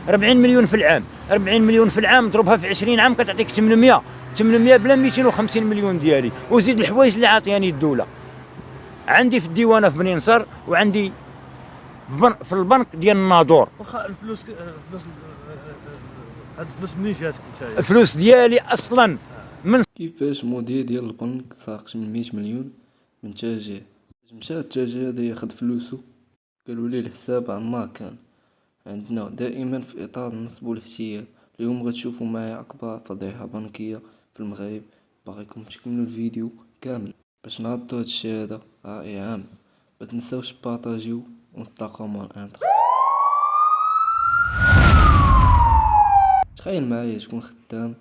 40 مليون في العام، 40 مليون في العام ضربها في 20 عام كتعطيك 800 بلا 250 مليون ديالي، وزيد الحوايج اللي عاطياني الدوله. عندي في الديوانه في بني نصر، وعندي في البنك ديال الناظور. واخا الفلوس هاد الفلوس منين جاتك نتايا؟ الفلوس ديالي اصلا من كيفاش مدير ديال البنك ساق 800 مليون من تاجر؟ مشى التاجر هذا ياخد فلوسو، قالوا ليه الحساب عما كان عندنا دائما في اطار النصب والاحتيال. اليوم غتشوفوا معايا اكبر فضيحه بنكيه في المغرب. باغيكم تكملوا الفيديو كامل باش نعرضوا هادشي هذا رائع عام. ما تنساوش بارطاجيو ونتلاقاو مع الانتر. تخيل معايا تكون خدام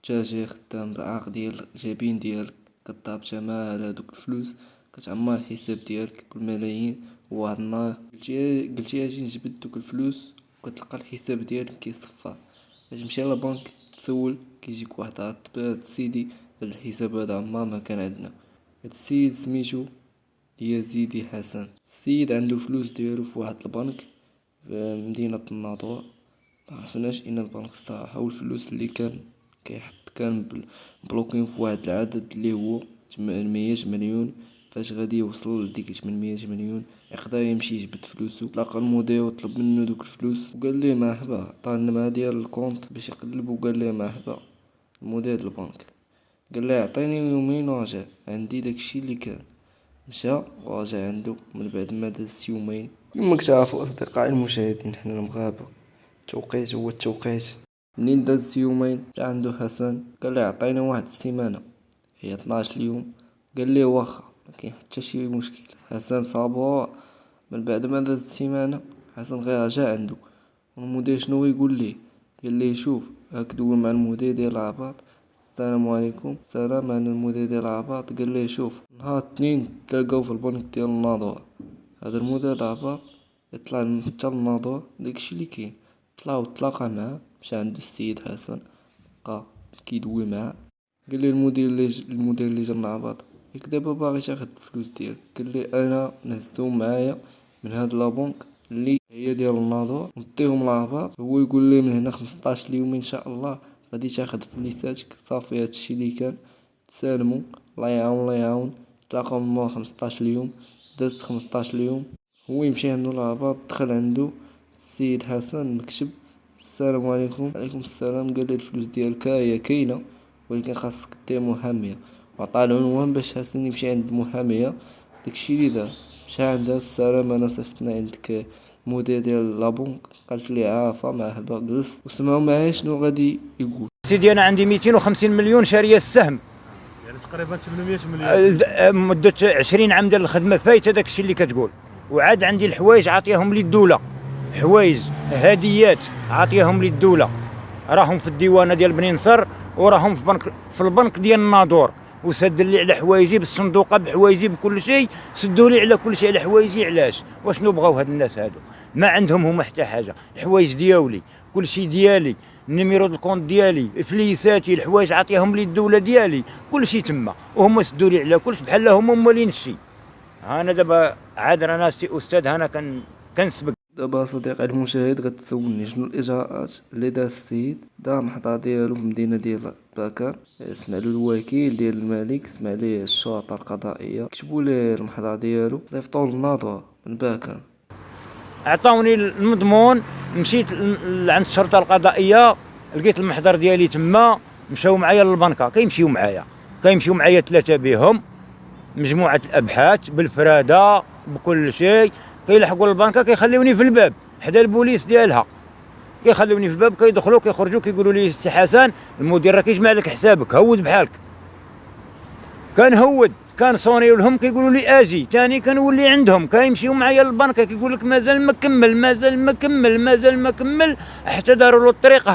تاجر، خدام بعاق ديال جايبين ديالك، كطاب تمال هادوك الفلوس، كتعمر الحساب ديالك بالملايين، وواحد النهار قلتي اجي نجبد دوك الفلوس، وكتلقى الحساب ديالك كيصفى. تمشي للبنك تسول، كيجيك واحد عطبات سيدي الحساب هذا عمر ما كان عندنا. هاد السيد سميتو يزيدي حسن. السيد عنده فلوس ديالو في واحد البنك في مدينة الناظور. معرفناش ان البنك الصراحة، والفلوس اللي كان بلوكين في واحد العدد اللي هو 800 مليون. فاش غادي يوصل لديك 800 مليون يقدر يمشي يجبد فلوسو. تلاقى المدير وطلب منه دوك الفلوس وقال ليه مرحبا، عطاه النمرة ديال الكونط باش يقلب، وقال ليه مرحبا. المدير د البنك قال ليه عطيني يومين ورجع عندي داكشي اللي كان. مشى ورجع عنده من بعد ما داز يومين. كما كتعرفوا اصدقائي المشاهدين، حنا المغاربه التوقيت هو التوقيت. منين داز يومين جا عنده حسن قال ليه عطيني واحد السيمانه، هي 12 اليوم. قال ليه واخا، ما كاين حتى شي مشكل. حسن صابور. من بعد ما دازت السيمانه حسن غير رجع عنده، والمدير شنو يقول ليه؟ قال ليه شوف هاك دول مع المدير ديال العباط. السلام عليكم. السلام. انا المدير ديال العباط. قال ليه شوف نهار الاثنين تلاقاو في البنك ديال الناظور. هذا المدير العباط يطلع حتى الناظور، داكشي اللي كاين. طلع وتلاقى معاه، مشى عند السيد حسن بقى كيدوي معاه. قال لي المدير اللي جا العباط، ياك دابا باغي تاخد الفلوس ديالك؟ قال لي انا نهزتهم معايا من هاد لابونك اللي هي ديال الناظور ونعطيهم العباط. هو يقول لي من هنا 15 اليوم ان شاء الله غادي تاخد فليساتك. صافي هادشي اللي كان. تسالموا، الله يعاون الله يعاون. تلاقاو من 15 اليوم. دازت 15 اليوم، هو يمشي عنده العباط. دخل عنده السيد حسن مكتب. السلام عليكم. عليكم السلام. قال لي الفلوس ديالك هي كاينه، ولكن خاصك دير محاميه. وعطاه العنوان باش حسن يمشي عند المحاميه. داكشي اللي دار، مشى عندها. السلام، انا صيفطنا عندك مدير ديال لابونك. قالت لي عافا مرحبا جلس، وسمعوا معايا شنو غادي يقول. سيدي انا عندي 250 مليون شاريه السهم، يعني تقريبا 800 مليون. مده 20 عام ديال الخدمه فايته داكشي اللي كتقول. وعاد عندي الحوايج عاطيهم لي الدوله، حوايج هديات عاطيهم لي الدوله، راهم في الديوانه ديال بني نصر، وراهم في البنك ديال الناظور. وسد لي على حوايجي بالصندوقه، بحوايجي بكل شيء. سدوا لي على كل شيء على حوايجي. علاش؟ واشنو بغاو هاد الناس هادو؟ ما عندهم هما حتى حاجه. الحوايج ديالي، كل شيء ديالي، النيميرو دو الكونت ديالي، فليساتي، الحوايج عاطيهم لي الدوله ديالي، كل شيء تما. وهما سدوا لي على كلش بحال هما مالين الشيء. انا دابا عاد رانا سي استاذ، انا كنسبق. دابا صديقي المشاهد غتسولني شنو الاجراءات اللي دار السيد. دار المحضر ديالو في المدينه ديال باكر، سمع له الوكيل ديال الملك، سمع ليه الشرطه القضائيه، كتبوا ليه المحضر ديالو، صيفطوه للناظور من باكر. عطاوني المضمون، مشيت عند الشرطه القضائيه، لقيت المحضر ديالي تما. مشاو معايا للبنكه، كيمشيو معايا 3 بهم، مجموعه الابحاث بالفراده بكل شيء. كيلحقوا للبنكه كيخليوني في الباب حدا البوليس ديالها، كيخليوني في الباب، كيدخلوا كيخرجوا كيقولوا لي سي حسن المدير راه كيجمع لك حسابك، هود بحالك. كنهود، كنصونيو لهم كيقولوا لي اجي ثاني، كنولي عندهم. كيمشيو معايا للبنكه كيقول لك مازال ما كمل، حتى داروا له الطريق،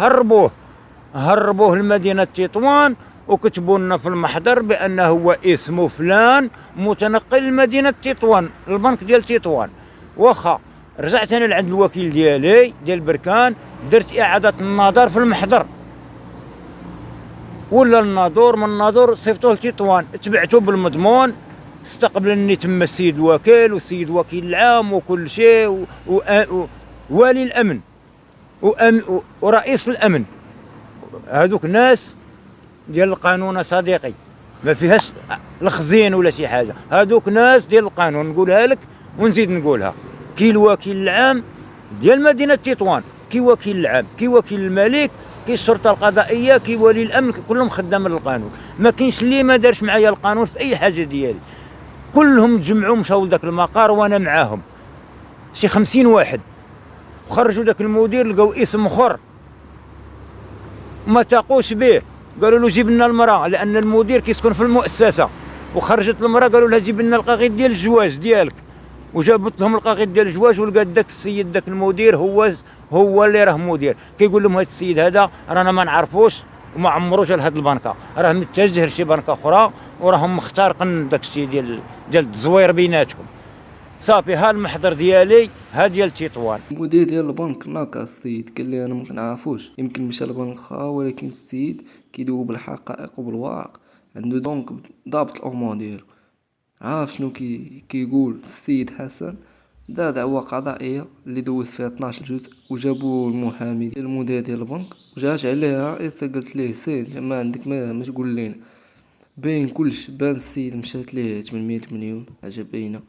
هربوه لمدينه تطوان، وكتبوا لنا في المحضر بانه هو اسمه فلان متنقل لمدينه تطوان، البنك ديال تطوان. واخا رجعت انا لعند الوكيل ديالي ديال بركان، درت اعاده النظر في المحضر، ولا الناظور، من الناظور صيفطوه لتطوان، تبعته بالمضمون. استقبلني تما السيد الوكيل والسيد وكيل العام وكل شيء، ووالي الامن ورئيس الامن. هذوك ناس ديال القانون صديقي، ما فيهاش الخزين ولا شي حاجه، هذوك ناس ديال القانون. نقولها لك ونزيد نقولها، كي الوكيل العام ديال مدينه تطوان، كي وكيل العام، كي وكيل الملك، كي الشرطه القضائيه، كي ولي الامن، كلهم خدام للقانون. ما كاينش اللي ما دارش معايا القانون في اي حاجه ديالي. كلهم تجمعوا مشاو لذاك المقر وانا معاهم، شي 50 واحد، وخرجوا ذاك المدير لقاو اسم اخر ما تاقوش به. قالوا له جيب لنا المراه، لان المدير كيسكن في المؤسسه. وخرجت المراه قالوا لها جيب لنا القاغيد ديال الجواز ديالك، وجابت لهم القاغيد ديال الجواز. ولقات داك السيد داك المدير هو اللي راه مدير. كيقول لهم هذا السيد هذا رانا ما نعرفوش وما عمرو جا لهاد البنكه، راه متجه لشي بنكه اخرى، وراهم مختارقين داك الشيء ديال التزوير بيناتهم. صافي ها المحضر ديالي، ها ديال تطوان. المدير ديال البنك ناقص السيد، قال لي انا ما كنعرفوش، يمكن مشى لبنك اخرى، ولكن السيد كيدوي بالحقائق وبالواقع، عنده دونك ضابط الامور ديالو. عارف شنو كيقول السيد حسن؟ دار دعوة قضائية اللي دوز فيها 12 جزء، وجابوا المحامي ديال المدير ديال البنك وجات عليها. قلت ليه سيد ما عندك ما تقول لينا، باين كلش، بان السيد مشات ليه 800 مليون حاجه باينه.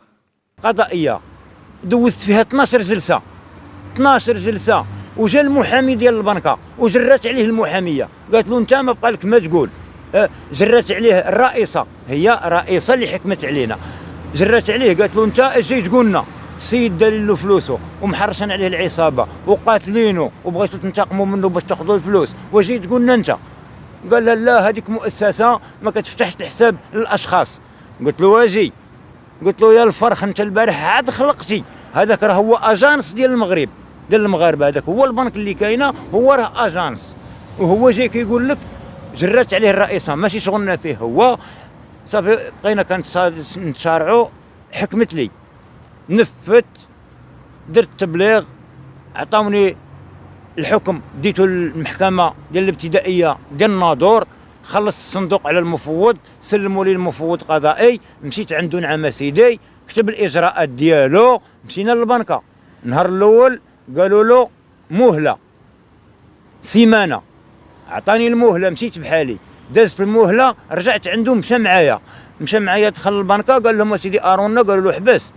قضائيه دوزت فيها 12 جلسه، 12 جلسه، وجا المحامي ديال البنكه وجرات عليه المحاميه، قالت له انت ما بقى لك ما تقول. جرات عليه الرئيسه، هي رئيسه اللي حكمت علينا، جرات عليه قالت له انت اجي تقول لنا السيد دار له فلوسه ومحرشين عليه العصابه وقاتلينه وبغيتوا تنتقموا منه باش تاخذوا الفلوس، واجي تقول لنا انت. قال لا لا، هذيك مؤسسه ما كتفتحش الحساب للاشخاص. قلت له واجي، قلت له يا الفرخ انت البارح عاد خلقتي، هذاك راه هو اجانس ديال المغرب، ديال المغاربه، هذاك هو البنك اللي كاينه، هو راه اجانس. وهو جاي كيقول لك جرات عليه الرئيسه، ماشي شغلنا فيه هو. صافي بقينا كنتشارعوا، حكمت لي، نفت، درت تبليغ، عطاوني الحكم، ديتو المحكمه ديال الابتدائيه ديال الناظور، خلص الصندوق على المفوض، سلموا لي المفوض قضائي، مشيت عنده نعم سيدي، كتب الاجراءات ديالو، مشينا للبنكه. النهار الاول قالوا له مهله سيمانه، عطاني المهله، مشيت بحالي، دازت المهله، رجعت عنده، مشى معايا دخل البنكه، قال لهم سيدي ارونا، قالوا له حبس،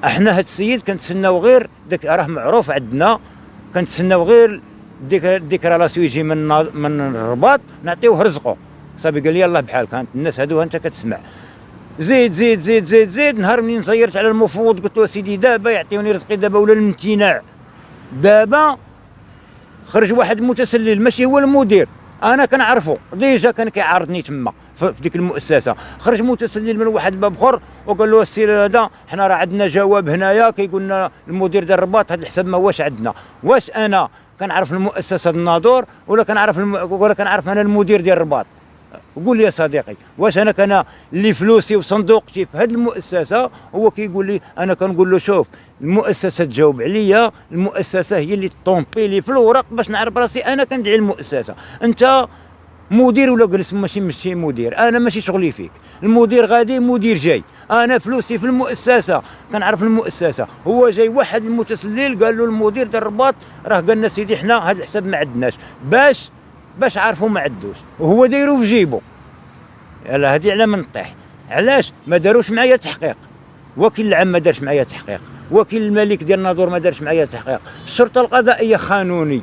احنا هاد السيد كنتسناو غير داك، راه معروف عندنا، كنتسناو غير ديكرالاسيون يجي من الرباط نعطيوه رزقه. صافي قال لي يلاه بحالك، هانت الناس هادو انت كتسمع. زيد زيد زيد زيد زيد، نهار منين صيرت على المفوض قلت له سيدي دابا يعطيوني رزقي دابا ولا الامتناع. دابا خرج واحد متسلل ماشي هو المدير، انا كنعرفو ديجا، كان كيعارضني تما في ديك المؤسسه. خرج متسلل من واحد باب اخر وقال له السير هذا حنا راه عندنا جواب هنايا كيقول لنا المدير ديال الرباط هذا الحساب ما هواش عندنا. واش انا كنعرف المؤسسه الناظور ولا كنعرف انا المدير ديال الرباط؟ قول لي يا صديقي، واش انا كان اللي فلوسي وصندوقتي في هذه المؤسسه؟ هو كيقول لي، انا كنقول له شوف المؤسسه تجاوب عليا، المؤسسه هي اللي طومبي لي في الورق باش نعرف راسي انا كندعي المؤسسه. انت مدير ولا جلس، ماشي مدير، انا ماشي شغلي فيك، المدير غادي مدير جاي، انا فلوسي في المؤسسه كنعرف المؤسسه. هو جاي واحد المتسلل قال له المدير ديال الرباط راه قال لنا سيدي حنا هذا الحساب ما عندناش، باش عارفوا ما عندوش، وهو دايرو في جيبو. يلا هذه على من طيح. علاش ما داروش معايا تحقيق؟ وكيل العام ما دارش معايا تحقيق، وكيل الملك ديال الناظور ما دارش معايا تحقيق، الشرطه القضائيه خانوني،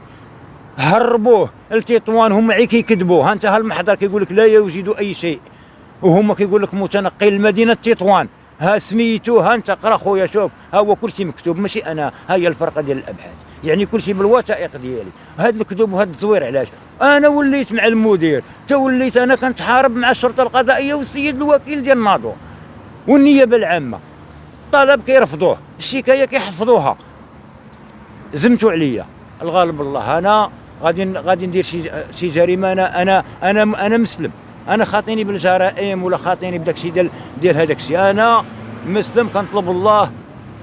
هربوه لتطوان، هما عي كيكذبوا. ها انت المحضر كيقول لك لا يوجد اي شيء، وهما كيقول لك متنقل لمدينه تطوان، ها سميتو، ها انت قرا خويا شوف، ها هو كل شيء مكتوب، ماشي انا، ها هي الفرقه ديال الابحاث، يعني كل شيء بالوثائق ديالي. هاد الكذوب وهاد التزوير علاش؟ انا وليت مع المدير، وليت انا كنتحارب مع الشرطه القضائيه والسيد الوكيل ديال الناظور والنيابه العامه. الطلب كيرفضوه، الشكايه كيحفظوها، زمتوا عليا. الغالب الله انا غادي ندير شي جريمه. انا مسلم، انا خاطيني بالجرائم ولا خاطيني بداك الشيء ديال هذاك الشيء، انا مسلم كنطلب الله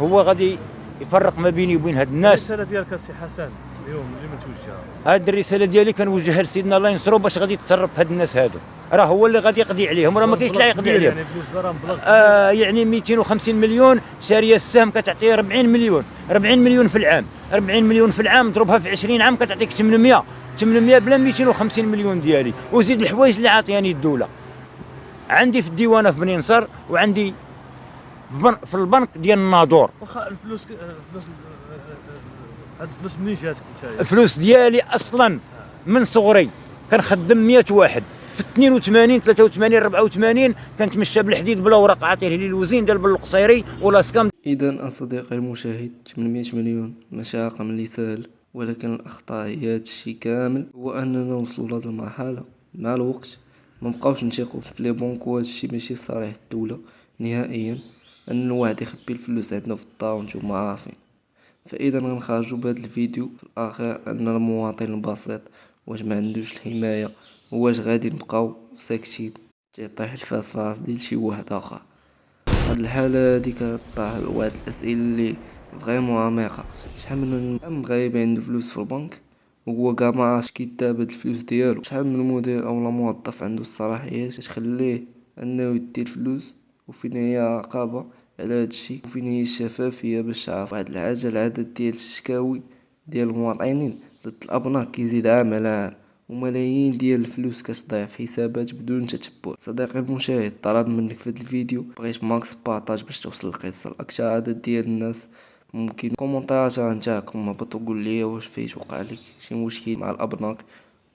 هو غادي يفرق ما بيني وبين هاد الناس. الرساله ديالك السي حسن اليوم اللي توجهها؟ هاد الرساله ديالي كنوجهها لسيدنا الله ينصرو باش غادي يتصرف في هاد الناس هادو، راه هو اللي غادي يقضي عليهم، راه ما كاينش لا يقضي عليهم. يعني فلوس راه مبلغ. يعني 250 مليون شاريه السهم كتعطيه 40 مليون، 40 مليون في العام، 40 مليون في العام ضربها في 20 عام كتعطيك 800 بلا 250 مليون ديالي، وزيد الحوايج اللي عاطياني الدوله. عندي في الديوانه في بني نصر، وعندي في البنك ديال الناظور. واخا الفلوس هاد الفلوس منين جاتك نتايا؟ الفلوس ديالي اصلا من صغري كنخدم 100 واحد في 82 83 84 كنتمشى بالحديد بلا اوراق، عاطيه لي الوزين ديال القصيري ولا سكام. إذا صديقي المشاهد 800 مليون ماشي رقم اللي سهل، ولكن الأخطاء هي هادشي كامل، هو أننا وصلوا لهاد المرحلة مع الوقت منبقاوش نثيقو في لي بونك، وهادشي ماشي صالح الدولة نهائيا، أن الواحد يخبي الفلوس عندنا في الدار ونتوما عارفين. فإذا غنخرجو بهاد الفيديو في الأخير أن المواطن البسيط واش ما عندوش الحماية، واش غادي نبقاو ساكتين تيطيح الفاس في راس ديال شي واحد آخر. هاد الحالة هادي كطرح واحد الأسئلة اللي فريمون عميقة. شحال من مغاربي عنده فلوس في البنك وهو كاع معرفش كيدار بهاد الفلوس ديالو؟ شحال من مدير أولا موظف عنده الصلاحيات تخليه أنه يدي الفلوس؟ وفين هي الرقابة على هادشي؟ وفين هي الشفافية باش تعرف واحد الحاجة؟ العدد ديال الشكاوي ديال المواطنين ضد الأبناء كيزيد عام على عام، وملايين ديال الفلوس كتضيع في حسابات بدون تتبع. صديقي المشاهد، طلب منك في هذا الفيديو بغيت ماكس بارطاج باش توصل القصه لاكثر عدد ديال الناس ممكن. كومونتيرات نتاعكم هبطوا قول لي واش فايت وقع لك شي مشكل مع الابناك،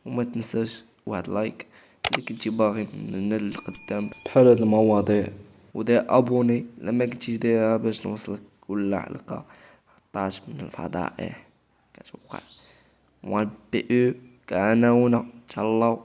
وما تنساش واحد لايك الا كنتي باغي من القدام بحال هاد المواضيع، ودير ابوني لما كنتيش دايرها باش نوصلك كل حلقه طاش من الفضائح كتوقع. موال بي او كان هنا تهلاو.